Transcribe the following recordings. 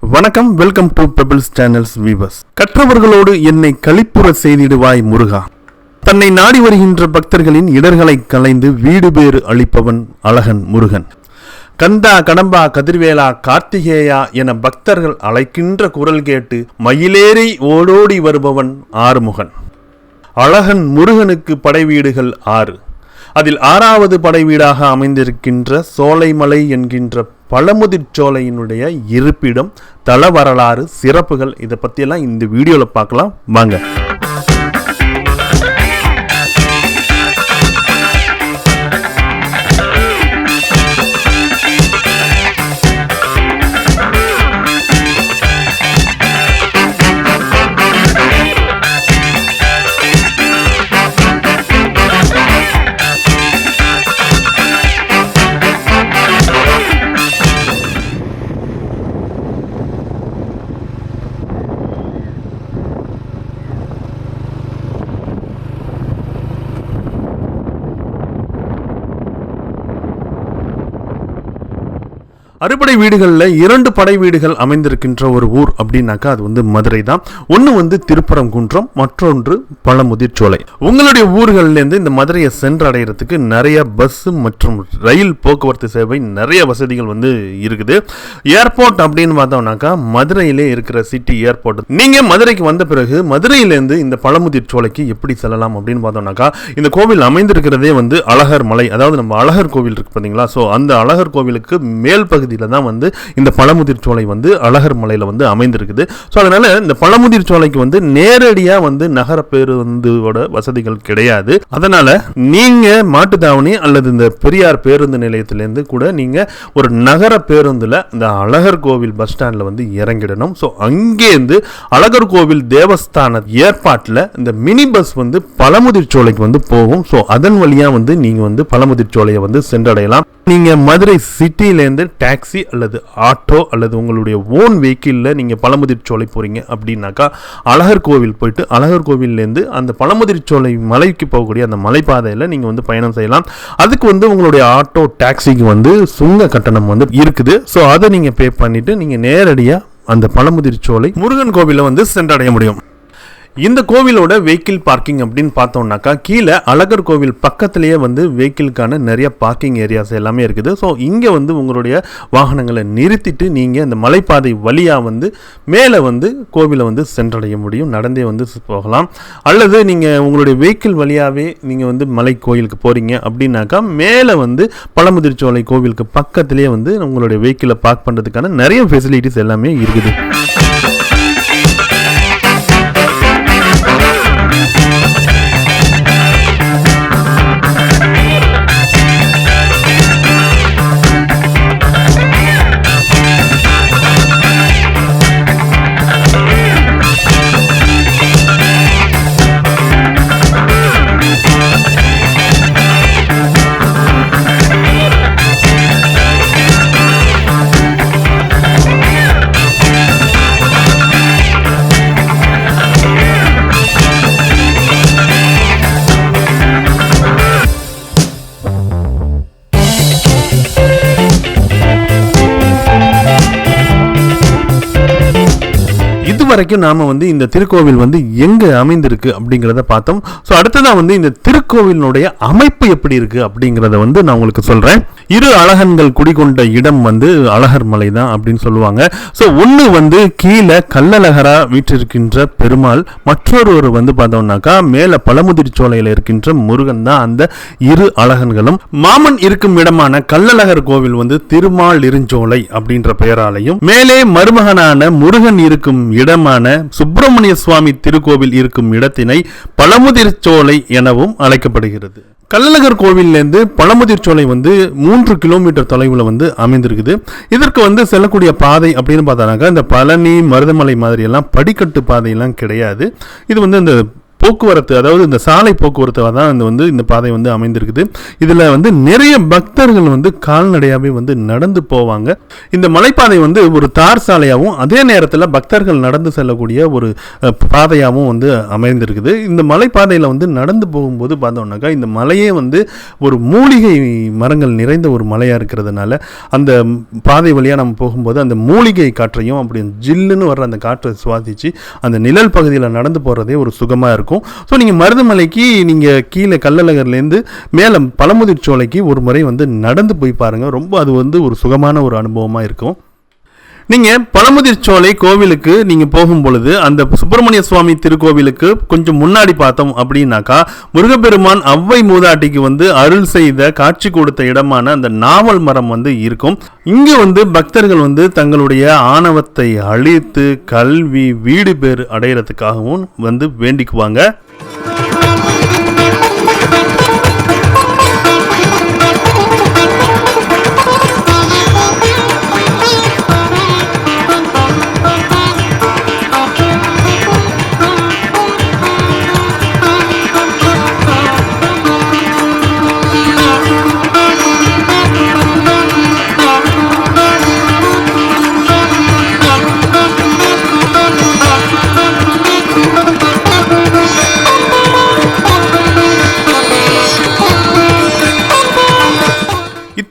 வணக்கம், welcome to Pebbles channels viewers. கற்றவர்களோடு என்னை களிப்புற செய்திடுவாய் முருகா. தன்னை நாடி வருகின்ற பக்தர்களின் இடர்களை களைந்து வீடு பேறு அளிப்பவன் அழகன் முருகன். கந்தா, கடம்பா, கதிர்வேலா, கார்த்திகேயா என பக்தர்கள் அழைக்கின்ற குரல் கேட்டு மயிலேறி ஓடோடி வருபவன் ஆறுமுகன். அழகன் முருகனுக்கு படைவீடுகள் 6. அதில் 6வது படைவீடாக அமைந்திருக்கின்ற சோலைமலை என்கின்ற பழமுதிர் சோலையினுடைய இருப்பிடம், தல வரலாறு, சிறப்புகள், இதை பற்றியெல்லாம் இந்த வீடியோவில் பார்க்கலாம் வாங்க. அறுபடை வீடுகளில் 2 படை வீடுகள் அமைந்திருக்கின்ற ஒரு ஊர் அப்படின்னாக்கா அது வந்து மதுரை தான். ஒன்று வந்து திருப்பரங்குன்றம், மற்றொன்று பழமுதிர் சோலை. உங்களுடைய ஊர்கள்லேருந்து இந்த மதுரையை சென்றடைகிறதுக்கு நிறைய பஸ் மற்றும் ரயில் போக்குவரத்து சேவை, நிறைய வசதிகள் வந்து இருக்குது. ஏர்போர்ட் அப்படின்னு பார்த்தோம்னாக்கா மதுரையிலே இருக்கிற சிட்டி ஏர்போர்ட். நீங்கள் மதுரைக்கு வந்த பிறகு மதுரையிலேருந்து இந்த பழமுதிர் சோலைக்கு எப்படி செல்லலாம் அப்படின்னு பார்த்தோம்னாக்கா, இந்த கோவில் அமைந்திருக்கிறதே வந்து அழகர் மலை, அதாவது நம்ம அழகர் கோவில் இருக்கு பார்த்தீங்களா, ஸோ அந்த அழகர் கோவிலுக்கு மேல் பகுதி தான் வந்து இந்த பழமுதிர் சோலை வந்து அழகர் மலையில வந்து அமைந்திருக்குது. ஸோ அதனால இந்த பழமுதிர் சோலைக்கு வந்து நேரடியா வந்து நகர பேருந்தோட வசதிகள் கிடையாது. அதனால நீங்க மாட்டுத்தாவணி அல்லது இந்த பெரியார் பேருந்து நிலையத்திலிருந்து கூட நீங்க ஒரு நகர பேருந்துல இந்த அழகர் கோவில் பஸ் ஸ்டாண்ட்ல வந்து இறங்கிடணும். ஸோ அங்கேருந்து அழகர் கோவில் தேவஸ்தான ஏற்பாட்டில் இந்த மினி பஸ் வந்து பழமுதிர் சோலைக்கு வந்து போகும். ஸோ அதன் வழியா வந்து நீங்க வந்து பழமுதிர் சோலையை வந்து சென்றடையலாம். நீங்க மதுரை சிட்டியிலேருந்து டாக்ஸி அல்லது ஆட்டோ அல்லது உங்களுடைய ஓன் வெஹிக்கிளில் நீங்கள் பழமுதிர் சோலை போகிறீங்க அப்படின்னாக்கா அழகர் கோவில் போயிட்டு அழகர் கோவிலேருந்து அந்த பழமுதிர் சோலை மலைக்கு போகக்கூடிய அந்த மலைப்பாதையில் நீங்கள் வந்து பயணம் செய்யலாம். அதுக்கு வந்து உங்களுடைய ஆட்டோ டாக்ஸிக்கு வந்து சுங்க கட்டணம் வந்து இருக்குது. ஸோ அதை நீங்கள் பே பண்ணிவிட்டு நீங்கள் நேரடியாக அந்த பழமுதிர் சோலை முருகன் கோவிலில் வந்து சென்றடைய முடியும். இந்த கோவிலோட வெஹிக்கிள் பார்க்கிங் அப்படின்னு பார்த்தோம்னாக்கா கீழே அழகர் கோவில் பக்கத்திலேயே வந்து வெஹிக்கிளுக்கான நிறைய பார்க்கிங் ஏரியாஸ் எல்லாமே இருக்குது. ஸோ இங்கே வந்து உங்களுடைய வாகனங்களை நிறுத்திட்டு நீங்கள் இந்த மலைப்பாதை வழியாக வந்து மேலே வந்து கோவிலை வந்து சென்றடைய முடியும். நடந்தே வந்து போகலாம். அல்லது நீங்கள் உங்களுடைய வெஹிக்கிள் வழியாகவே நீங்கள் வந்து மலை கோயிலுக்கு போகிறீங்க அப்படின்னாக்கா மேலே வந்து பழமுதிர் சோலை கோவிலுக்கு பக்கத்திலேயே வந்து உங்களுடைய வெஹிக்கிளை பார்க் பண்ணுறதுக்கான நிறைய ஃபெசிலிட்டிஸ் எல்லாமே இருக்குது. வரைக்கும் நாம வந்து இந்த திருக்கோவில் வந்து எங்க அமைந்திருக்கு அப்படிங்கிறத பார்த்தோம். ஸோ அடுத்ததான் வந்து இந்த திருக்கோவிலுடைய அமைப்பு எப்படி இருக்கு அப்படிங்கிறத வந்து நான் உங்களுக்கு சொல்றேன். 2 அழகன்கள் குடிகொண்ட இடம் வந்து அழகர் மலை தான் அப்படின்னு சொல்லுவாங்க. ஸோ ஒன்று வந்து கீழே கள்ளழகரா வீற்றிருக்கின்ற பெருமாள், மற்றொரு வந்து பார்த்தோம்னாக்கா மேல பழமுதிர் சோலையில் இருக்கின்ற முருகன் தான் அந்த 2 அழகன்களும். மாமன் இருக்கும் இடமான கள்ளழகர் கோவில் வந்து திருமால் இருஞ்சோலை அப்படின்ற பெயராலையும், மேலே மருமகனான முருகன் இருக்கும் இடம் சுப்பிரமணிய சுவாமி திருக்கோவில் இருக்கும் இடத்தினை பழமுதிர் சோலை எனவும் அழைக்கப்படுகிறது. கள்ளழகர் கோவிலிருந்து பழமுதிர் சோலை வந்து 3 கிலோமீட்டர் தொலைவில் வந்து அமைந்திருக்குது. இதற்கு வந்து செல்லக்கூடிய பாதை அப்படின்னு பார்த்தாங்க இந்த பழனி மருதமலை மாதிரி எல்லாம் படிக்கட்டு பாதையெல்லாம் கிடையாது. இது வந்து இந்த போக்குவரத்து, அதாவது இந்த சாலை போக்குவரத்து தான் இந்த பாதை வந்து அமைந்திருக்குது. இதில் வந்து நிறைய பக்தர்கள் வந்து கால்நடையாகவே வந்து நடந்து போவாங்க. இந்த மலைப்பாதை வந்து ஒரு தார் சாலையாகவும் அதே நேரத்தில் பக்தர்கள் நடந்து செல்லக்கூடிய ஒரு பாதையாகவும் வந்து அமைந்திருக்குது. இந்த மலைப்பாதையில் வந்து நடந்து போகும்போது பார்த்தோம்னாக்கா இந்த மலையே வந்து ஒரு மூலிகை மரங்கள் நிறைந்த ஒரு மலையாக இருக்கிறதுனால அந்த பாதை வழியாக நம்ம போகும்போது அந்த மூலிகை காற்றையும் அப்படி ஜில்லுன்னு வர்ற அந்த காற்றை சுவாசித்து அந்த நிழல் பகுதியில் நடந்து போகிறதே ஒரு சுகமாக இருக்கும். ஸோ நீங்கள் மருதமலைக்கு நீங்கள் கீழே கள்ளழகர்லேருந்து மேலே பழமுதிர் சோலைக்கு ஒரு முறை வந்து நடந்து போய் பாருங்கள். ரொம்ப அது வந்து ஒரு சுகமான ஒரு அனுபவமாக இருக்கும். நீங்கள் பழமுதிர் சோலை கோவிலுக்கு நீங்கள் போகும் பொழுது அந்த சுப்பிரமணிய சுவாமி திருக்கோவிலுக்கு கொஞ்சம் முன்னாடி பார்த்தோம் அப்படின்னாக்கா முருகப்பெருமான் அவ்வை மூதாட்டிக்கு வந்து அருள் செய்த காட்சி கொடுத்த இடமான அந்த நாவல் மரம் வந்து இருக்கும். இங்கே வந்து பக்தர்கள் வந்து தங்களுடைய ஆணவத்தை அழித்து கல்வி வீடு பேர் அடையிறதுக்காகவும் வந்து வேண்டிக்குவாங்க.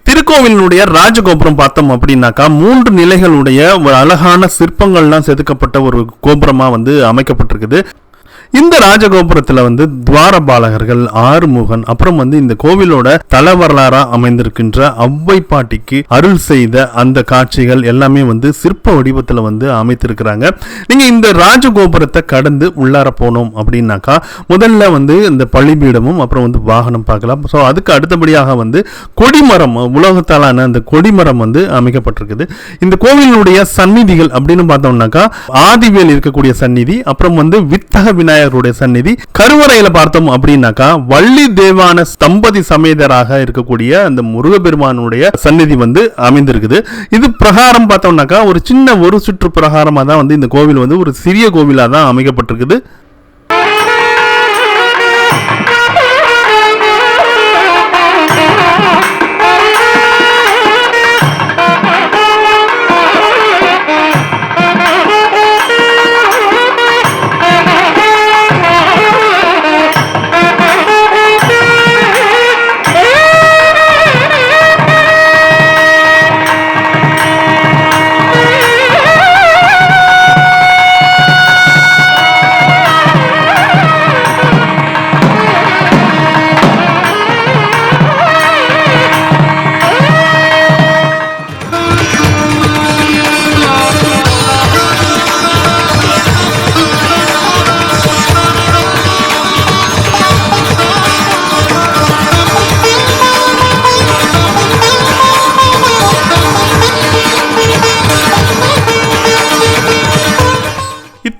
திருக்கோவிலுடைய ராஜகோபுரம் பார்த்தோம் அப்படின்னாக்கா 3 நிலைகளுடைய ஒரு அழகான சிற்பங்கள்லாம் செதுக்கப்பட்ட ஒரு கோபுரமா வந்து அமைக்கப்பட்டிருக்குது. இந்த ராஜகோபுரத்தில் வந்து துவாரபாலகர்கள், ஆறுமுகன், அப்புறம் வந்து இந்த கோவிலோட தல வரலாறா அமைந்திருக்கின்ற அவ்வை பாட்டிக்கு அருள் செய்த அந்த காட்சிகள் எல்லாமே வந்து சிற்ப வடிவத்தில் வந்து அமைத்திருக்கிறாங்க. நீங்க இந்த ராஜகோபுரத்தை கடந்து உள்ளார போனோம் அப்படின்னாக்கா முதல்ல வந்து இந்த பள்ளிபீடமும் அப்புறம் வந்து வாகனம் பார்க்கலாம். ஸோ அதுக்கு அடுத்தபடியாக வந்து கொடிமரம், உலகத்தாலான அந்த கொடிமரம் வந்து அமைக்கப்பட்டிருக்குது. இந்த கோவிலுடைய சந்நிதிகள் அப்படின்னு பார்த்தோம்னாக்கா ஆதிவேல் இருக்கக்கூடிய சந்நிதி, அப்புறம் வந்து வித்தக விநாயகருடைய சந்நிதி, கருவறையில பார்த்தோம் அப்படின்னாக்கா வள்ளி தேவான தம்பதி சமேதராக இருக்கக்கூடிய அந்த முருகப்பெருமானுடைய சந்நிதி வந்து அமைந்திருக்குது. இது பிரகாரம் பார்த்தோம்னாக்கா ஒரு சின்ன ஒரு சுற்று பிரகாரமா தான் வந்து இந்த கோவில் வந்து ஒரு சிறிய கோவிலா தான் அமைக்கப்பட்டிருக்குது.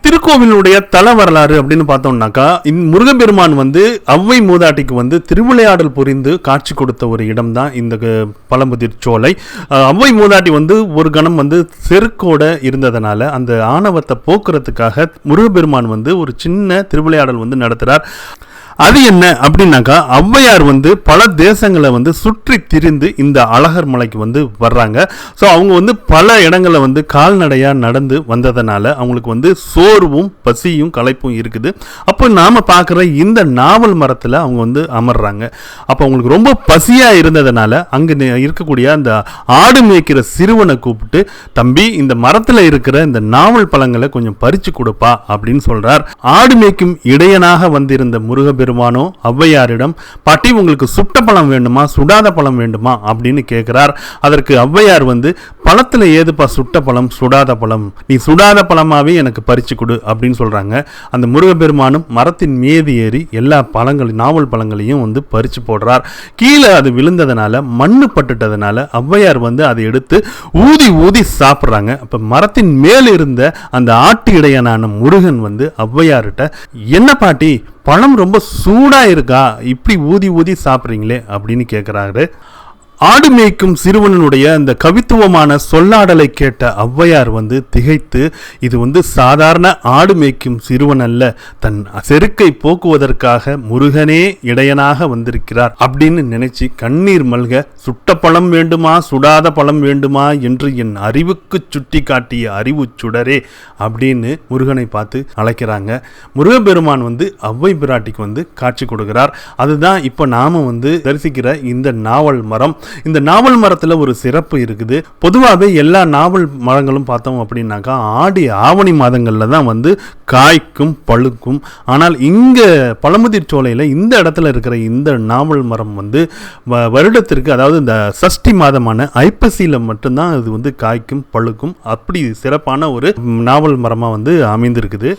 திருக்கோவிலுடைய தல வரலாறு அப்படின்னு பார்த்தோம்னாக்கா முருகப்பெருமான் வந்து அவ்வை மூதாட்டிக்கு வந்து திருவிளையாடல் புரிந்து காட்சி கொடுத்த ஒரு இடம் தான் இந்த பழமுதிர் சோலை. அவ்வை மூதாட்டி வந்து ஒரு கணம் வந்து செருக்கோட இருந்ததனால அந்த ஆணவத்தை போக்குறதுக்காக முருகப்பெருமான் வந்து ஒரு சின்ன திருவிளையாடல் வந்து நடத்துறார். அது என்ன அப்படின்னாக்கா ஔவையார் வந்து பல தேசங்களை வந்து சுற்றி திரிந்து இந்த அழகர் மலைக்கு வந்து வர்றாங்க. ஸோ அவங்க வந்து பல இடங்களை வந்து கால்நடையாக நடந்து வந்ததுனால அவங்களுக்கு வந்து சோர்வும் பசியும் களைப்பும் இருக்குது. அப்போ நாம் பார்க்குற இந்த நாவல் மரத்தில் அவங்க வந்து அமர்றாங்க. அப்போ அவங்களுக்கு ரொம்ப பசியாக இருந்ததுனால அங்கே இருக்கக்கூடிய அந்த ஆடு மேய்க்கிற சிறுவனை கூப்பிட்டு, தம்பி இந்த மரத்தில் இருக்கிற இந்த நாவல் பழங்களை கொஞ்சம் பறித்து கொடுப்பா அப்படின்னு சொல்கிறார். ஆடு மேய்க்கும் இடையனாக வந்திருந்த முருகப்பெருமானோ ஔவையாரிடம், பாட்டி உங்களுக்கு சுட்ட பழம் வேண்டுமா சுடாத பழம் வேண்டுமா அப்படின்னு கேட்கிறார். அதற்கு ஔவையார் வந்து, பழத்துல ஏதுப்பா சுட்ட பழம் சுடாத பழம், நீ சுடாத பழமாவே எனக்கு பறிச்சு கொடு அப்படின்னு சொல்றாங்க. அந்த முருகப்பெருமானும் மரத்தின் மீது ஏறி எல்லா பழங்களையும் நாவல் பழங்களையும் வந்து பறிச்சு போடுறார். கீழே அது விழுந்ததுனால மண்ணு பட்டுட்டதுனால ஔவையார் வந்து அதை எடுத்து ஊதி ஊதி சாப்பிட்றாங்க. அப்ப மரத்தின் மேல் இருந்த அந்த ஆட்டு இடையனான முருகன் வந்து ஔவையார்கிட்ட, என்ன பாட்டி பழம் ரொம்ப சூடா இருக்கா, இப்படி ஊதி ஊதி சாப்பிட்றீங்களே அப்படின்னு கேட்குறாரு. ஆடு மேய்க்கும் சிறுவனுடைய அந்த கவித்துவமான சொல்லாடலை கேட்ட ஔவையார் திகைத்து, இது சாதாரண ஆடு மேய்க்கும் சிறுவன் அல்ல, தன் செருக்கை போக்குவதற்காக முருகனே இடையனாக வந்திருக்கிறார் அப்படின்னு நினைச்சு கண்ணீர் மல்க, சுட்ட பழம் வேண்டுமா சுடாத பழம் வேண்டுமா என்று என் அறிவுக்கு சுட்டி காட்டிய அறிவு சுடரே அப்படின்னு முருகனை பார்த்து அழைக்கிறாங்க. முருகப்பெருமான் ஔவை பிராட்டிக்கு காட்சி கொடுக்கிறார். அதுதான் இப்ப நாம தரிசிக்கிற இந்த நாவல் மரம். இந்த நாவல் மரத்துல ஒரு சிறப்பு இருக்குது. பொதுவாகவே எல்லா நாவல் மரங்களும் பார்த்தோம் அப்படின்னாக்கா ஆடி ஆவணி மாதங்கள்ல தான் காய்க்கும் பழுக்கும். ஆனால் இங்க பழமுதிர் சோலையில இந்த இடத்துல இருக்கிற இந்த நாவல் மரம் வருடத்திற்கு, அதாவது இந்த சஷ்டி மாதமான ஐப்பசியில மட்டும்தான் அது காய்க்கும் பழுக்கும். அப்படி சிறப்பான ஒரு நாவல் மரமா அமைந்திருக்குது.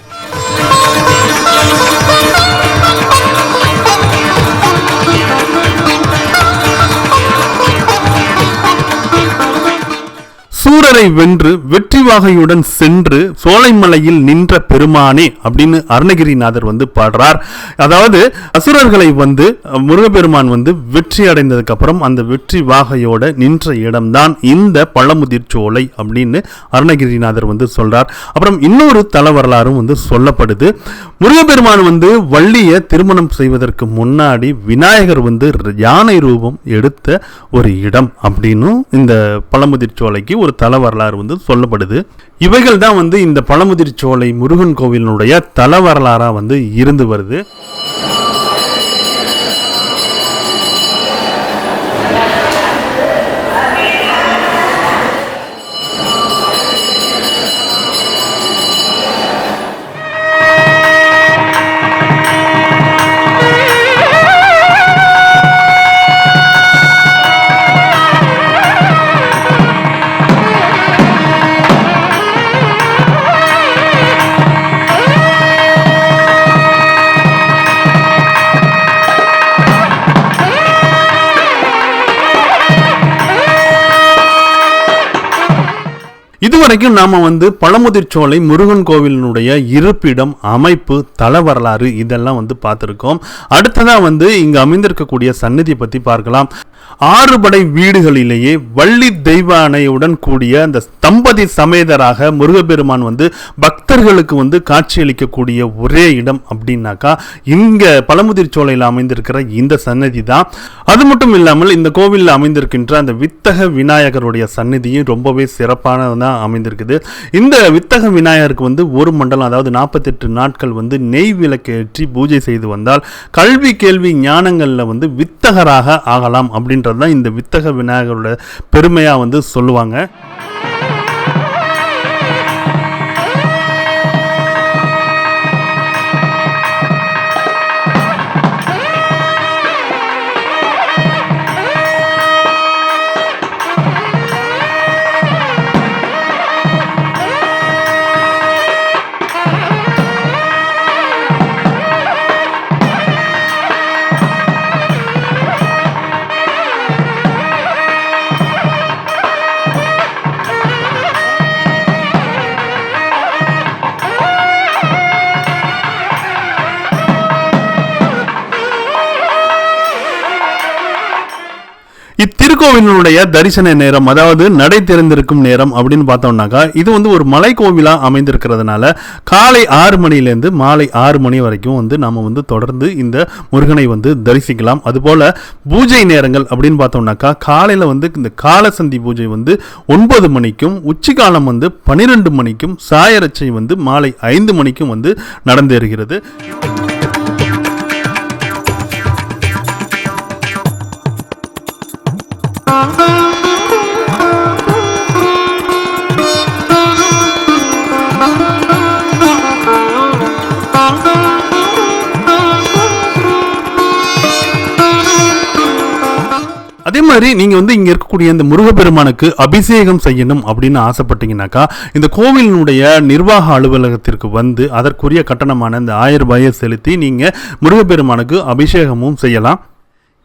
சூரரை வென்று வெற்றி வாகையுடன் சென்று சோலைமலையில் நின்ற பெருமானே அப்படின்னு அருணகிரிநாதர் பாடுறார். அதாவது அசுரர்களை முருகப்பெருமான் வெற்றி அடைந்ததுக்கு அப்புறம் அந்த வாகையோட நின்ற இடம்தான் இந்த பழமுதிர் சோலை அப்படின்னு அருணகிரிநாதர் சொல்றார். அப்புறம் இன்னொரு தல வரலாறும் சொல்லப்படுது. முருகப்பெருமான் வள்ளியை திருமணம் செய்வதற்கு முன்னாடி விநாயகர் யானை ரூபம் எடுத்த ஒரு இடம் அப்படின்னு இந்த பழமுதிர் சோலைக்கு ஒரு தல வரலாறு சொல்லப்படுது. இவைகள் தான் இந்த பழமுதிர் சோலை முருகன் கோவிலினுடைய தல வரலாறா இருந்து வருது. இதுவரைக்கும் நாம பழமுதிர் சோலை முருகன் கோவிலினுடைய இருப்பிடம், அமைப்பு, தல வரலாறு இதெல்லாம் பார்த்திருக்கோம். அடுத்ததா இங்க அமைந்திருக்கக்கூடிய சன்னதி பத்தி பார்க்கலாம். 6 படை வீடுகளிலேயே வள்ளி தெய்வானையுடன் கூடிய அந்த தம்பதி சமேதராக முருகப்பெருமான் பக்தர்களுக்கு காட்சியளிக்கக்கூடிய ஒரே இடம் அப்படின்னாக்கா இங்க பழமுதிர் சோலையில் அமைந்திருக்கிற இந்த சன்னதி தான். அது மட்டும் இல்லாமல் இந்த கோவிலில் அமைந்திருக்கின்ற அந்த வித்தக விநாயகருடைய சன்னதியும் ரொம்பவே சிறப்பானதான் அமைந்திருக்குது. இந்த வித்தக விநாயகருக்கு ஒரு மண்டலம், அதாவது 48 நாட்கள் நெய் விளக்கு ஏற்றி பூஜை செய்து வந்தால் கல்வி கேள்வி ஞானங்கள்ல வித்தகராக ஆகலாம் அப்படின்றதான் இந்த வித்தக விநாயகரோட பெருமையா சொல்லுவாங்க. இத்திருக்கோவிலுடைய தரிசன நேரம், அதாவது நடை திறந்திருக்கும் நேரம் அப்படின்னு பார்த்தோம்னாக்கா இது ஒரு மலை கோவிலா அமைந்திருக்கிறதுனால காலை 6 மணிலேருந்து மாலை 6 மணி வரைக்கும் நாம தொடர்ந்து இந்த முருகனை தரிசிக்கலாம். அதுபோல பூஜை நேரங்கள் அப்படின்னு பார்த்தோம்னாக்கா காலையில இந்த காலசந்தி பூஜை 9 மணிக்கும், உச்சிகாலம் 12 மணிக்கும், சாயரட்சை மாலை 5 மணிக்கும் நடந்தேறுகிறது. அதே மாதிரி நீங்க இங்க இருக்கக்கூடிய இந்த முருகப்பெருமானுக்கு அபிஷேகம் செய்யணும் அப்படின்னு ஆசைப்பட்டீங்கன்னாக்கா இந்த கோவிலினுடைய நிர்வாக அலுவலகத்திற்கு அதற்குரிய கட்டணமான இந்த 1000 ரூபாயை செலுத்தி நீங்க முருகப்பெருமானுக்கு அபிஷேகமும் செய்யலாம்.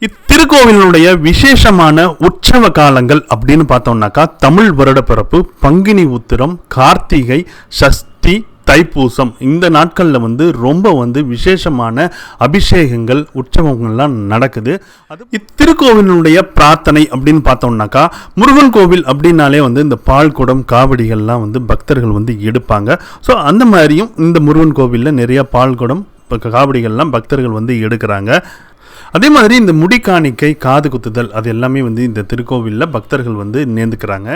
இத்திருக்கோவிலுடைய விசேஷமான உற்சவ காலங்கள் அப்படின்னு பார்த்தோம்னாக்கா தமிழ் வருட பிறப்பு, பங்குனி உத்திரம், கார்த்திகை, சஷ்டி, தைப்பூசம் இந்த நாட்களில் வந்து ரொம்ப வந்து விசேஷமான அபிஷேகங்கள் உற்சவங்கள்லாம் நடக்குது. அது இத்திருக்கோவிலுடைய பிரார்த்தனை அப்படின்னு பார்த்தோம்னாக்கா, முருகன் கோவில் அப்படின்னாலே வந்து இந்த பால் குடம் காவடிகள்லாம் வந்து பக்தர்கள் வந்து எடுப்பாங்க. ஸோ அந்த மாதிரியும் இந்த முருகன் கோவிலில் நிறைய பால் குடம் காவடிகள்லாம் பக்தர்கள் வந்து எடுக்கிறாங்க. அதே மாதிரி இந்த முடிக்காணிக்கை, காது குத்துதல் அது எல்லாமே வந்து இந்த திருக்கோவிலில் பக்தர்கள் வந்து நேர்ந்துக்கிறாங்க.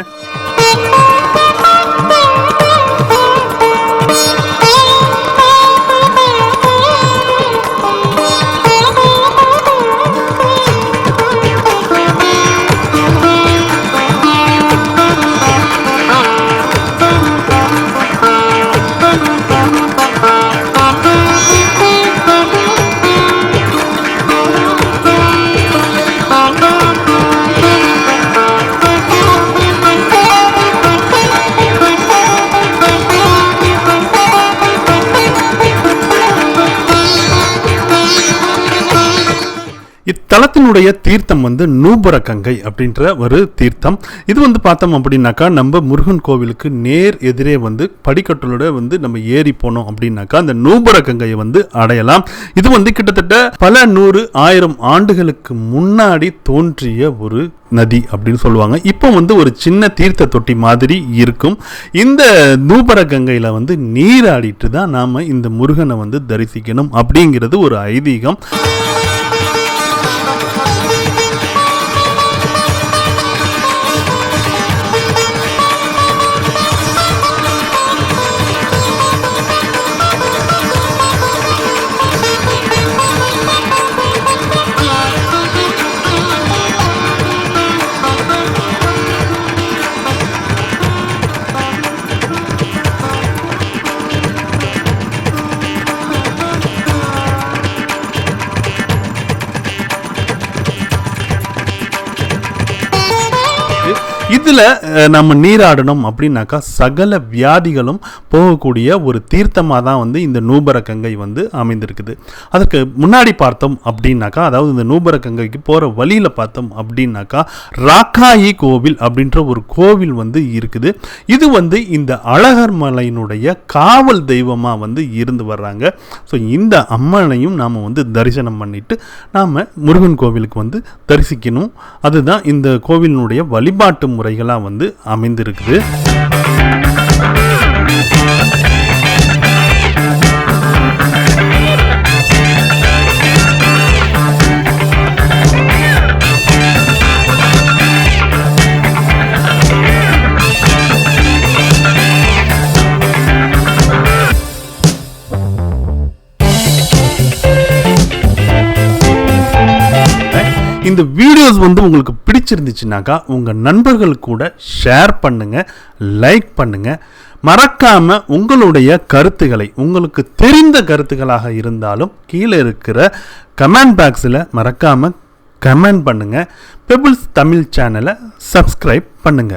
இத்தலத்தினுடைய தீர்த்தம் வந்து நூபுர கங்கை அப்படின்ற ஒரு தீர்த்தம். இது வந்து பார்த்தோம் அப்படின்னாக்கா, நம்ம முருகன் கோவிலுக்கு நேர் எதிரே வந்து படிக்கட்டோட வந்து நம்ம ஏறி போனோம் அப்படின்னாக்கா அந்த நூபுர கங்கையை வந்து அடையலாம். இது வந்து கிட்டத்தட்ட பல 100,000 ஆண்டுகளுக்கு முன்னாடி தோன்றிய ஒரு நதி அப்படின்னு சொல்லுவாங்க. இப்போ வந்து ஒரு சின்ன தீர்த்த தொட்டி மாதிரி இருக்கும். இந்த நூபுர கங்கையில வந்து நீராடிட்டு தான் நாம இந்த முருகனை வந்து தரிசிக்கணும் அப்படிங்கிறது ஒரு ஐதீகம். இதுல நம்ம நீராடணும் அப்படின்னாக்கா சகல வியாதிகளும் போகக்கூடிய ஒரு தீர்த்தமாக தான் வந்து இந்த நூபுர கங்கை வந்து அமைந்திருக்குது. அதுக்கு முன்னாடி பார்த்தோம் அப்படின்னாக்கா, அதாவது இந்த நூபுர கங்கைக்கு போகிற வழியில் பார்த்தோம் அப்படின்னாக்கா ராக்காயி கோவில் அப்படின்ற ஒரு கோவில் வந்து இருக்குது. இது வந்து இந்த அழகர் மலையினுடைய காவல் தெய்வமாக வந்து இருந்து வர்றாங்க. ஸோ இந்த அம்மனையும் நாம் வந்து தரிசனம் பண்ணிட்டு நாம் முருகன் கோவிலுக்கு வந்து தரிசிக்கணும். அதுதான் இந்த கோவிலினுடைய வழிபாட்டு முறைகளாக வந்து அமைந்திருக்குது. இந்த வீடியோஸ் வந்து உங்களுக்கு பிடிச்சிருந்துச்சுனாக்கா உங்கள் நண்பர்கள் கூட ஷேர் பண்ணுங்க, லைக் பண்ணுங்க. மறக்காம உங்களுடைய கருத்துக்களை, உங்களுக்கு தெரிந்த கருத்துக்களாக இருந்தாலும் கீழே இருக்கிற கமெண்ட் பாக்ஸில் மறக்காம கமெண்ட் பண்ணுங்க. பெபிள்ஸ் தமிழ் சேனலை சப்ஸ்கிரைப் பண்ணுங்க.